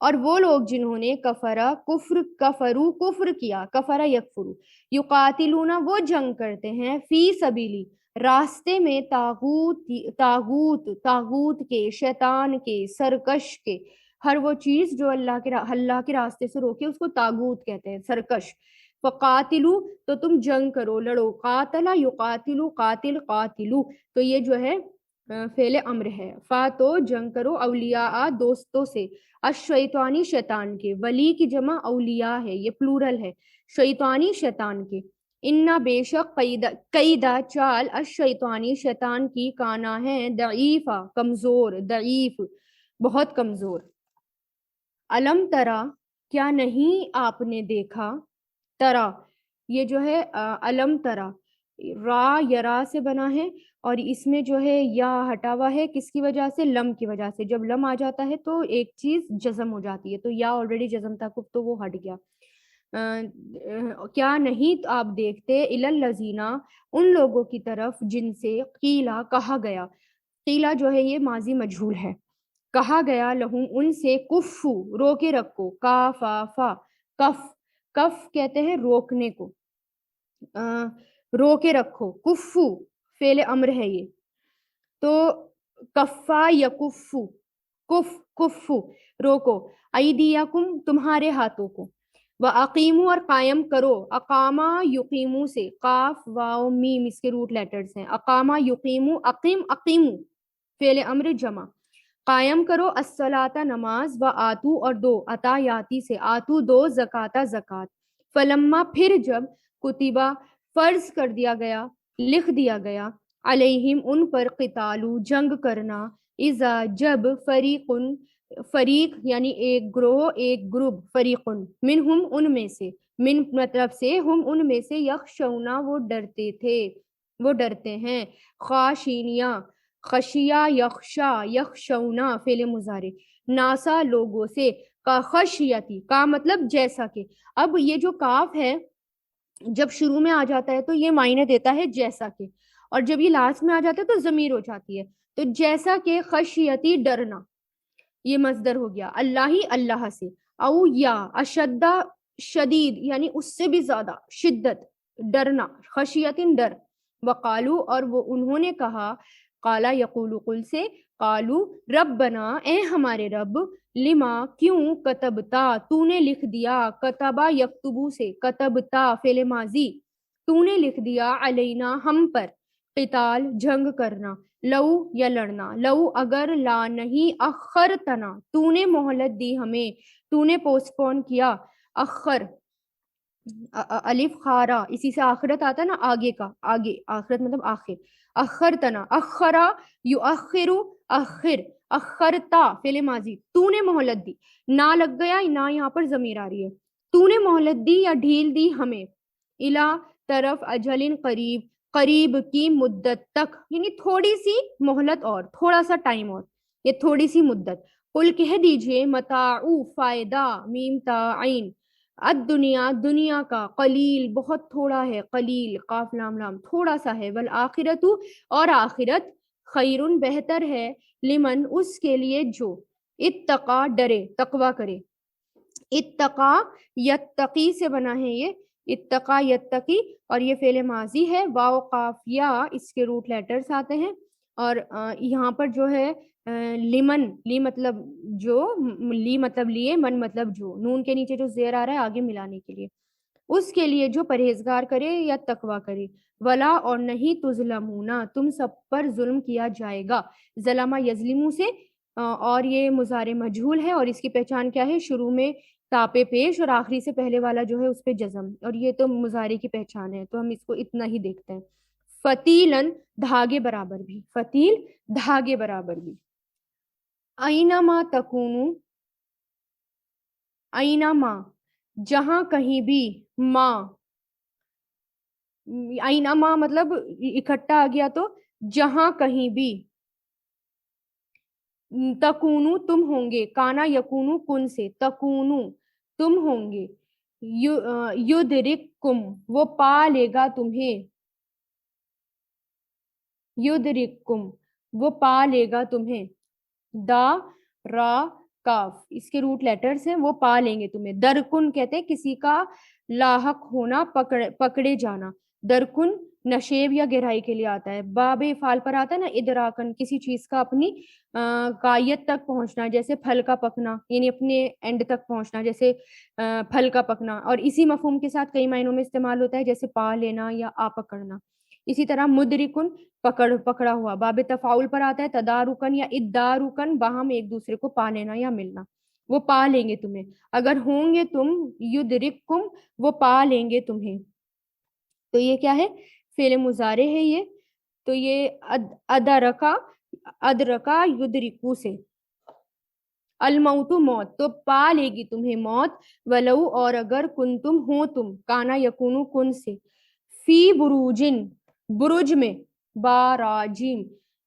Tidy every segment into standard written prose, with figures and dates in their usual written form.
اور وہ لوگ جنہوں نے کفرو کفر کیا، کفر یکفرو، یقاتلون وہ جنگ کرتے ہیں، فی سبیلی راستے میں، تاغوت کے، شیطان کے، سرکش کے، ہر وہ چیز جو اللہ کے راستے سے روکے اس کو تاغوت کہتے ہیں، سرکش۔ فقاتلو تو تم جنگ کرو، لڑو، قاتلا یقاتلو، قاتل قاتلو، تو یہ جو ہے فعل امر ہے، فا تو جنگ کرو، اولیاء دوستوں سے، الشیطانی شیطان کے، ولی کی جمع اولیاء ہے، یہ پلورل ہے، شیطانی شیطان کے، انا بے شک قیدا چال، الشیطانی شیطان کی، کانا ہے، ضعیفا کمزور، ضعیف بہت کمزور۔ علم ترا کیا نہیں آپ نے دیکھا، ترا یہ جو ہے علم ترا را یرا سے بنا ہے، اور اس میں جو ہے یا ہٹا ہوا ہے کس کی وجہ سے، لم کی وجہ سے، جب لم آ جاتا ہے تو ایک چیز جزم ہو جاتی ہے، تو یا آلریڈی جزم تھا تو وہ ہٹ گیا۔ کیا نہیں آپ دیکھتے، الالذینا ان لوگوں کی طرف جن سے قیلا کہا گیا، قیلا جو ہے یہ ماضی مجہول ہے، کہا گیا، لہم ان سے، کفو رو کے رکھو، کافا فا کف، کف کہتے ہیں روکنے کو، رو کے رکھو، کفو فعل امر ہے یہ، تو کفا یکفو، کفو روکو، ایدیکم تمہارے ہاتھوں کو، وَأَقِیمُوا اور قائم کرو، اقامہ یقیمو سے، قاف واو میم اس کے روٹ لیٹرز ہیں، اقامہ یقیمو، اقیم اقیمو فعل امر جمع، قائم کرو، الصلاۃ نماز، وآتو اور دو، عطا یاتی سے، آتو دو، زکاتا زکات، فلما پھر جب، کتبہ فرض کر دیا گیا، لکھ دیا گیا، علیہم ان پر، قتالو جنگ کرنا، اذا جب، فریق یعنی ایک گروہ، ایک گروپ، فریقن منہم ان میں سے، من مطلب سے، ہم ان میں سے، یخشونا وہ ڈرتے تھے، وہ ڈرتے ہیں، خاشینیا خشیا یخشا یخشونا فعل مضارع، ناسا لوگوں سے، کا خشیتی کا مطلب جیسا کہ، اب یہ جو کاف ہے جب شروع میں آ جاتا ہے تو یہ معنی دیتا ہے جیسا کہ، اور جب یہ لاسٹ میں آ جاتا ہے تو ضمیر ہو جاتی ہے، تو جیسا کہ، خشیتی ڈرنا، یہ مصدر ہو گیا، اللہ ہی اللہ سے، او یا اشدہ شدید یعنی اس سے بھی زیادہ، شدت ڈرنا، خشیتن ڈر، وقالو اور وہ انہوں نے کہا، قالا یقول قل سے، قالو ربنا اے ہمارے رب، لما کیوں، کتبتا تو نے لکھ دیا، کتبا یکتبو سے، کتبتا فعل ماضی تو نے لکھ دیا، علینا ہم پر، قتال جنگ کرنا، لو یا لڑنا، لو اگر، لا نہیں، اخرتنا تو نے مہلت دی ہمیں، تو نے پوسٹ پون کیا، اخر الف خارا اسی سے آخرت آتا ہے نا، آگے کا، آگے آخرت مطلب آخر، اخرتنا اخرا یؤخرو اخر، اخرتا فعل ماضی تو نے مہلت دی، نہ لگ گیا، نہ یہاں پر ضمیر آ رہی ہے، تو نے مہلت دی یا ڈھیل دی ہمیں، الا طرف، اجلن قریب، قریب کی مدت تک، یعنی تھوڑی سی مہلت اور تھوڑا سا ٹائم اور، یہ تھوڑی سی مدت، قل کہہ دیجئے، متاعو فائدہ، میم تا عین، الدنیا دنیا کا، قلیل بہت تھوڑا ہے، قلیل قاف لام لام تھوڑا سا ہے، والآخرت اور آخرت، خیرن بہتر ہے، لمن اس کے لیے جو، اتقا ڈرے، تقوی کرے، اتقا یتقی سے بنا ہے یہ، اتقا یتقی، اور یہ فعل ماضی ہے، واو قاف یا اس کے روٹ لیٹرز آتے ہیں، اور یہاں پر جو ہے لمن، لی مطلب جو، لی مطلب لیے، من مطلب جو، نون کے نیچے جو زیر آ رہا ہے آگے ملانے کے لیے، اس کے لیے جو پرہیزگار کرے یا تقوی کرے، ولا اور نہیں، تظلمونا تم سب پر ظلم کیا جائے گا، ظلم یظلمو سے، اور یہ مضارع مجہول ہے، اور اس کی پہچان کیا ہے، شروع میں تاپے پیش اور آخری سے پہلے والا جو ہے اس پہ جزم، اور یہ تو مضارع کی پہچان ہے، تو ہم اس کو اتنا ہی دیکھتے ہیں، فتیلن دھاگے برابر بھی، فتیل دھاگے برابر بھی، اینما تکونو، اینما جہاں کہیں بھی، ماں، اینما مطلب اکٹھا آ گیا تو جہاں کہیں بھی، تکونو تم ہوں گے، کانا یکونو کن سے، تکونو تم ہوں گے، یدرککم وہ پا لے گا تمہیں، یدرککم وہ پا لے گا تمہیں، دا را کاف اس کے روٹ لیٹرز ہیں، وہ پا لیں گے تمہیں. درکن کہتے ہیں کسی کا لاحق ہونا، پکڑے جانا. درکن نشیب یا گہرائی کے لیے آتا ہے. باب افعال پر آتا ہے نا ادراکن، کسی چیز کا اپنی غایت تک پہنچنا، جیسے پھل کا پکنا، یعنی اپنے اینڈ تک پہنچنا، جیسے پھل کا پکنا. اور اسی مفہوم کے ساتھ کئی معنوں میں استعمال ہوتا ہے، جیسے پا لینا یا آ پکڑنا. اسی طرح مدرکن پکڑا ہوا. باب تفاعل پر آتا ہے تدارکن یا ادارکن، باہم ایک دوسرے کو پا لینا یا ملنا. وہ پا لیں گے تمہیں، اگر ہوں گے تم، یدرککم وہ پا لیں گے تمہیں. تو یہ کیا ہے؟ فعل مضارع ہے یہ. تو یہ ادرکا یدرکو سے. الموت موت، تو پا لے گی تمہیں موت. ولو اور اگر کنتم ہو تم، کانا یکونو کن سے. فی بروجن برج میں، باراجیم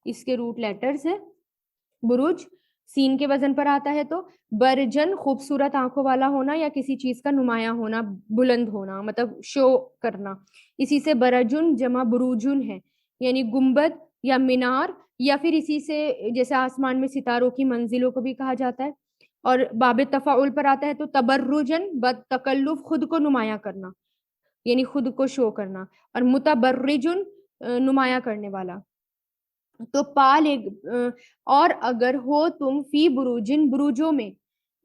اس کے روٹ لیٹرز ہیں. برج سین کے وزن پر آتا ہے تو برجن خوبصورت آنکھوں والا ہونا یا کسی چیز کا نمایاں ہونا، بلند ہونا، مطلب شو کرنا. اسی سے برجن جمع بروجن ہے، یعنی گنبد یا مینار، یا پھر اسی سے جیسے آسمان میں ستاروں کی منزلوں کو بھی کہا جاتا ہے. اور باب تفاعل پر آتا ہے تو تبرجن بتکلف خود کو نمایاں کرنا، یعنی خود کو شو کرنا. اور متبرجن نمایاں کرنے والا. تو اور اگر ہو تم فی بروجن بروجوں میں،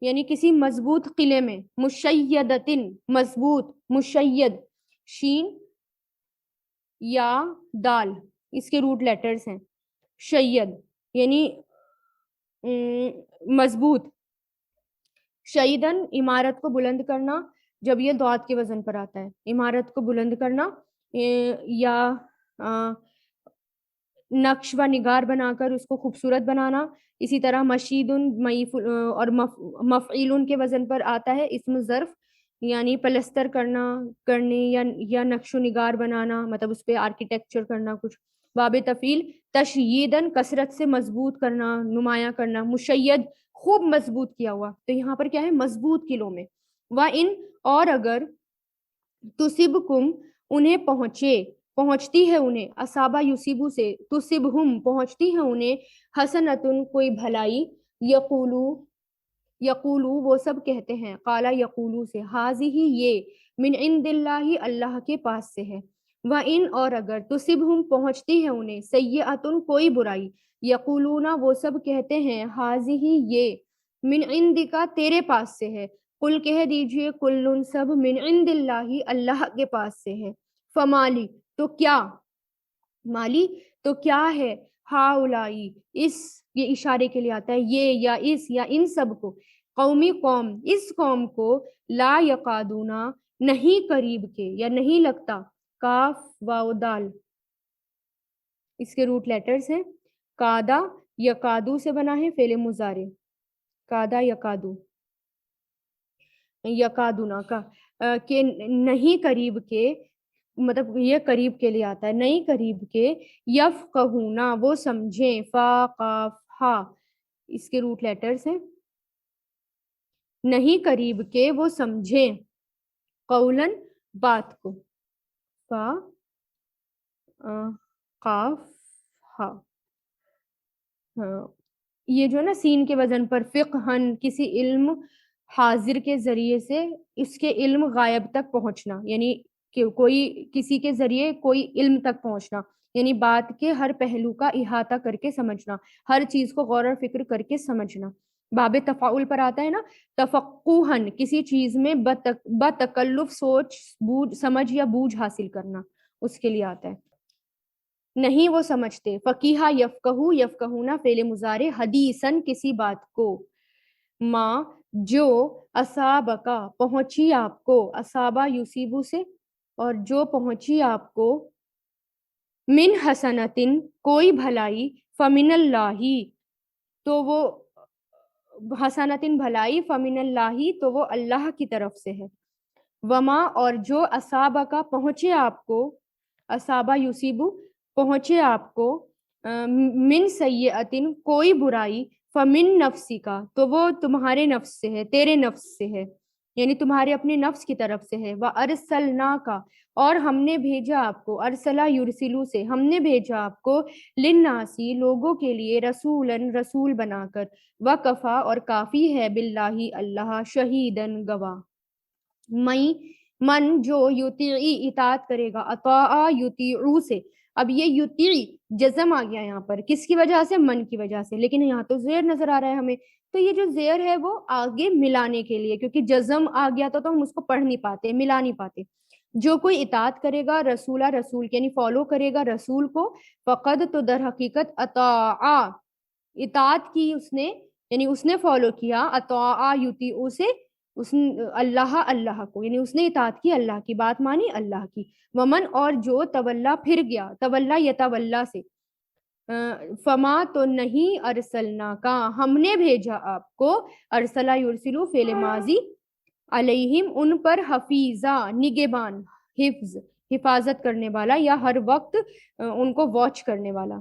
یعنی کسی مضبوط قلعے میں، مشیدتن مضبوط، مشید شین یا دال اس کے روٹ لیٹرز ہیں. شید یعنی مضبوط. شیدن عمارت کو بلند کرنا، جب یہ دعات کے وزن پر آتا ہے، عمارت کو بلند کرنا یا نقش و نگار بنا کر اس کو خوبصورت بنانا. اسی طرح مشیدن اور مفعیلن کے وزن پر آتا ہے اسم ظرف، یعنی پلستر کرنے یا نقش و نگار بنانا، مطلب اس پہ آرکیٹیکچر کرنا کچھ. باب تفعیل تشییدن کثرت سے مضبوط کرنا، نمایاں کرنا. مشید خوب مضبوط کیا ہوا، تو یہاں پر کیا ہے؟ مضبوط قلعوں میں. وَإِن اور اگر تصبکم انہیں پہنچتی ہے انہیں، اصابہ یصیبو سے، تصبہم پہنچتی ہے انہیں، حسنتن کوئی بھلائی، یقولو وہ سب کہتے ہیں، قالا یقولو سے، ہاذہ یہ، من عند اللہ اللہ کے پاس سے ہے. وَإِن اور اگر تصبہم پہنچتی ہے انہیں، سیئۃن کوئی برائی، یقولون وہ سب کہتے ہیں، ہاذہ یہ، من عندک تیرے پاس سے ہے. قل کہہ دیجئے، کلن سب، من عند اللہ اللہ کے پاس سے ہے. فمالی تو کیا، مالی تو کیا ہے، ہاؤلائی یہ اشارے کے لیے آتا ہے، یہ یا اس یا ان سب کو، قوم اس قوم کو، لا یقادونا نہیں قریب کے یا نہیں لگتا، کاف واو دال اس کے روٹ لیٹرز ہیں. کادا یقادو سے بنا ہے فعل مضارع، کادا یقادو، یقادونا کا کہ نہیں قریب کے، مطلب یہ قریب کے لیے آتا ہے، نہیں قریب کے، یفقہونا وہ سمجھیں، فا قاف ہا اس کے روٹ لیٹرز ہیں. نہیں قریب کے وہ سمجھیں، قولن بات کو، فا قاف ہا. یہ جو نا سین کے وزن پر فقہن کسی علم حاضر کے ذریعے سے اس کے علم غائب تک پہنچنا، یعنی کہ کوئی کسی کے ذریعے کوئی علم تک پہنچنا، یعنی بات کے ہر پہلو کا احاطہ کر کے سمجھنا، ہر چیز کو غور و فکر کر کے سمجھنا. باب تفاعل پر آتا ہے نا تفقہن کسی چیز میں بتکلف سوچ بوجھ سمجھ یا بوجھ حاصل کرنا، اس کے لیے آتا ہے. نہیں وہ سمجھتے. فقیہا یفقہو یفقہونا فعل مضارع، حدیثاً کسی بات کو. ما جو، اصابکا پہنچی آپ کو، اصابہ یصیبو سے، اور جو پہنچی آپ کو، من حسنتن کوئی بھلائی، فمن اللہ تو وہ حسنتن بھلائی، فمن اللہ تو وہ اللہ کی طرف سے ہے. وما اور جو، اصابکا پہنچے آپ کو، اصابہ یصیبو پہنچے آپ کو، من سیئتن کوئی برائی، فمن نفسی کا تو وہ تمہارے نفس سے ہے، تیرے نفس سے ہے. یعنی تمہارے اپنے نفس کی طرف سے ہے، وَأَرْسَلْنَاكَ اور ہم نے بھیجا آپ کو، ارسلا یرسلو سے ہم نے بھیجا آپ کو، للناسی لوگوں کے لیے، رسولاً رسول بنا کر، وکفا اور کافی ہے، باللہ اللہ، شہیداً گواہ، من جو یطیعی اطاعت کرے گا، اطاع یطیعو سے، اب یہ یطیع جزم آ گیا یہاں پر، کس کی وجہ سے؟ من کی وجہ سے، لیکن یہاں تو زیر نظر آ رہا ہے ہمیں، تو یہ جو زیر ہے وہ آگے ملانے کے لیے، کیونکہ جزم آ گیا تو ہم اس کو پڑھ نہیں پاتے، ملا نہیں پاتے، جو کوئی اطاعت کرے گا رسولہ رسول یعنی فالو کرے گا رسول کو، فقد تو در حقیقت اطاع اطاعت کی اس نے، یعنی اس نے فالو کیا، اطاع یطیعو سے اس اللہ اللہ کو، یعنی اس نے اطاعت کی، اللہ کی بات مانی، اللہ کی، ومن اور جو تولا پھر گیا، تولا یتولا سے، فما تو نہیں ارسلنا کا ہم نے بھیجا آپ کو، ارسلا یرسلو فعل ماضی، علیہم ان پر، حفیظہ نگہبان، حفظ حفاظت کرنے والا، یا ہر وقت ان کو واچ کرنے والا،